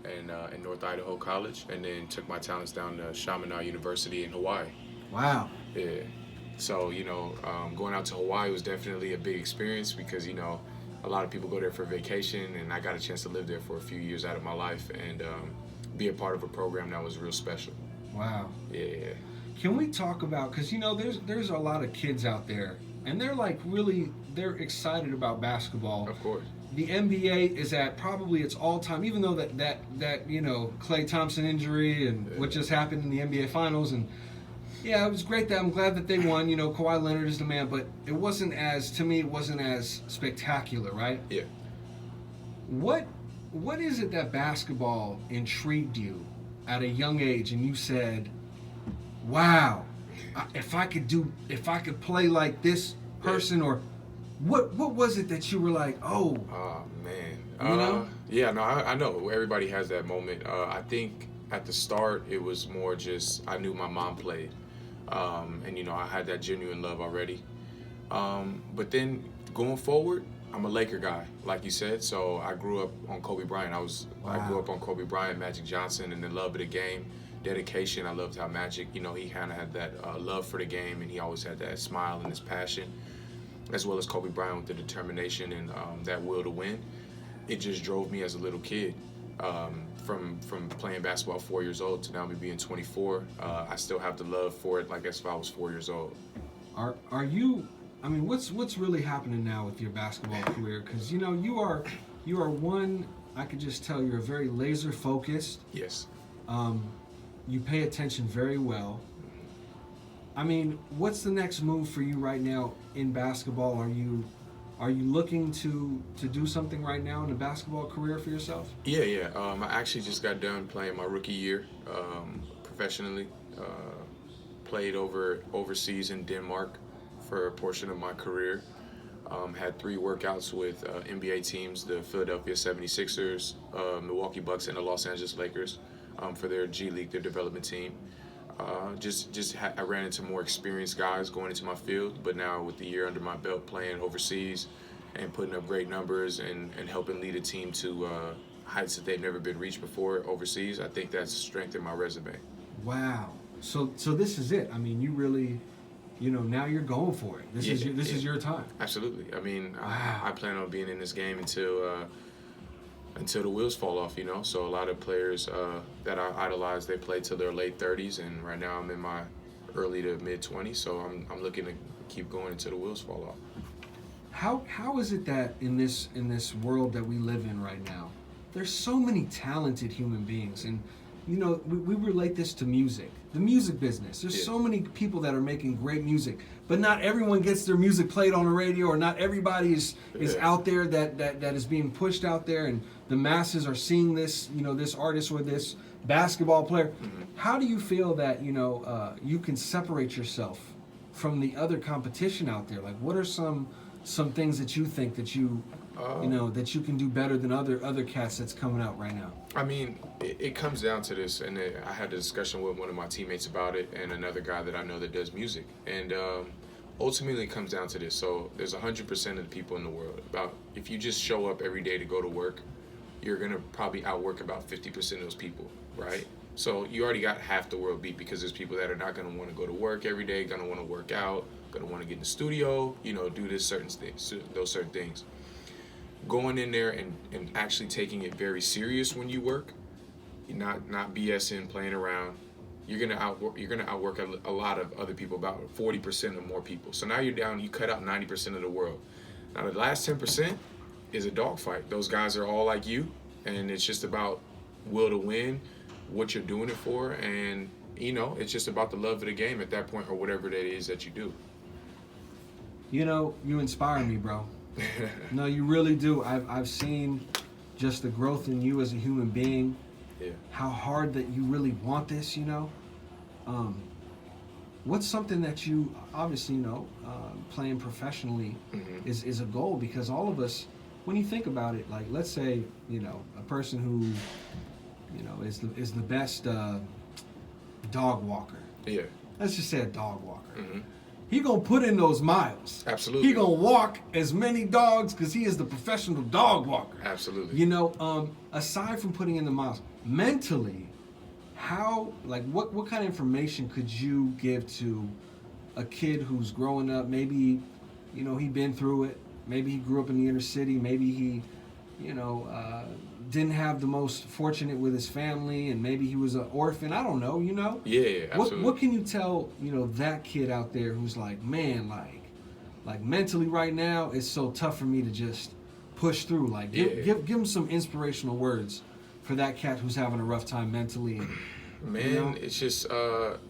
in North Idaho College, and then took my talents down to Chaminade University in Hawaii. Wow. Yeah. So, going out to Hawaii was definitely a big experience because, a lot of people go there for vacation, and I got a chance to live there for a few years out of my life and be a part of a program that was real special. Wow. Yeah. Can we talk about, because there's a lot of kids out there, and they're like really they're excited about basketball. Of course. The NBA is at probably its all time, even though that Klay Thompson injury and what just happened in the NBA Finals, and yeah, it was great that I'm glad that they won. Kawhi Leonard is the man, but it wasn't as spectacular, right? Yeah. What is it that basketball intrigued you at a young age, and you said, "Wow, if I could play like this person," or what was it that you were like, "Oh, man." Yeah, no, I know everybody has that moment. I think at the start it was more just I knew my mom played, and I had that genuine love already. But then going forward, I'm a Laker guy, like you said. So I grew up on Kobe Bryant. I grew up on Kobe Bryant, Magic Johnson, and the love of the game, dedication. I loved how Magic, he kind of had that love for the game, and he always had that smile and his passion, as well as Kobe Bryant with the determination and that will to win. It just drove me as a little kid. From playing basketball 4 years old to now me being 24, I still have the love for it like as if I was 4 years old. Are you? I mean, what's really happening now with your basketball career? Because you are one. I could just tell you're very laser focused. Yes. You pay attention very well. I mean, what's the next move for you right now in basketball? Are you looking to do something right now in the basketball career for yourself? Yeah. I actually just got done playing my rookie year professionally. Played overseas in Denmark for a portion of my career. Had 3 workouts with NBA teams, the Philadelphia 76ers, Milwaukee Bucks, and the Los Angeles Lakers for their G League, their development team. I ran into more experienced guys going into my field, but now with the year under my belt playing overseas and putting up great numbers and helping lead a team to heights that they've never been reached before overseas, I think that's strengthened my resume. Wow. So this is it. I mean, you really, now you're going for it. This is your time. Absolutely. I mean, wow. I plan on being in this game until the wheels fall off, So a lot of players that I idolize, they play till their late 30s, and right now I'm in my early to mid 20s, so I'm looking to keep going until the wheels fall off. How is it that in this world that we live in right now, there's so many talented human beings, and we relate this to music, the music business. There's so many people that are making great music, but not everyone gets their music played on the radio, or not everybody is out there that is being pushed out there, and the masses are seeing this, this artist or this basketball player. Mm-hmm. How do you feel that, you can separate yourself from the other competition out there? Like, what are some things that you think that that you can do better than other cats that's coming out right now? I mean, it comes down to this, and I had a discussion with one of my teammates about it, and another guy that I know that does music, and ultimately it comes down to this. So there's 100% of the people in the world. About if you just show up every day to go to work, you're gonna probably outwork about 50% of those people, right? So you already got half the world beat, because there's people that are not gonna want to go to work every day, gonna want to work out, gonna want to get in the studio, do those certain things. Going in there and actually taking it very serious when you work, not BSing, playing around, you're gonna outwork a lot of other people, about 40% or more people. So now you cut out 90% of the world. Now the last 10% is a dogfight. Those guys are all like you, and it's just about will to win, what you're doing it for, and it's just about the love of the game at that point, or whatever that is that you do. You inspire me, bro. No, you really do. I've seen just the growth in you as a human being. Yeah. How hard that you really want this, What's something that you obviously playing professionally mm-hmm. is a goal, because all of us, when you think about it, like let's say a person who is the best dog walker. Yeah. Let's just say a dog walker. Mm-hmm. he gonna put in those miles. Absolutely. He gonna walk as many dogs because he is the professional dog walker. Absolutely. You know, aside from putting in the miles, mentally, how, like, what kind of information could you give to a kid who's growing up? Maybe, you know, he been through it. Maybe he grew up in the inner city. Maybe he, you know, didn't have the most fortunate with his family, and maybe he was an orphan. I don't know, you know? Yeah, absolutely. What can you tell, you know, that kid out there who's like, man, like mentally right now, it's so tough for me to just push through. Like, give him some inspirational words for that cat who's having a rough time mentally. And, man, you know?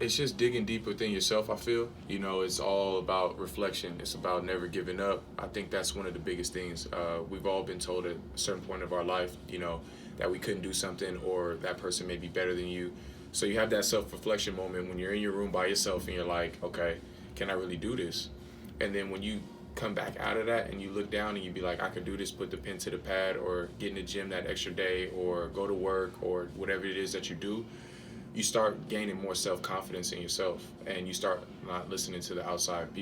it's just digging deep within yourself. I feel, you know, it's all about reflection. It's about never giving up. I think that's one of the biggest things. We've all been told at a certain point of our life, you know, that we couldn't do something, or that person may be better than you. So you have that self-reflection moment when you're in your room by yourself and you're like, okay, can I really do this? And then when you come back out of that and you look down and you be like, I can do this, put the pen to the pad, or get in the gym that extra day, or go to work, or whatever it is that you do, you start gaining more self-confidence in yourself, and you start not listening to the outside people.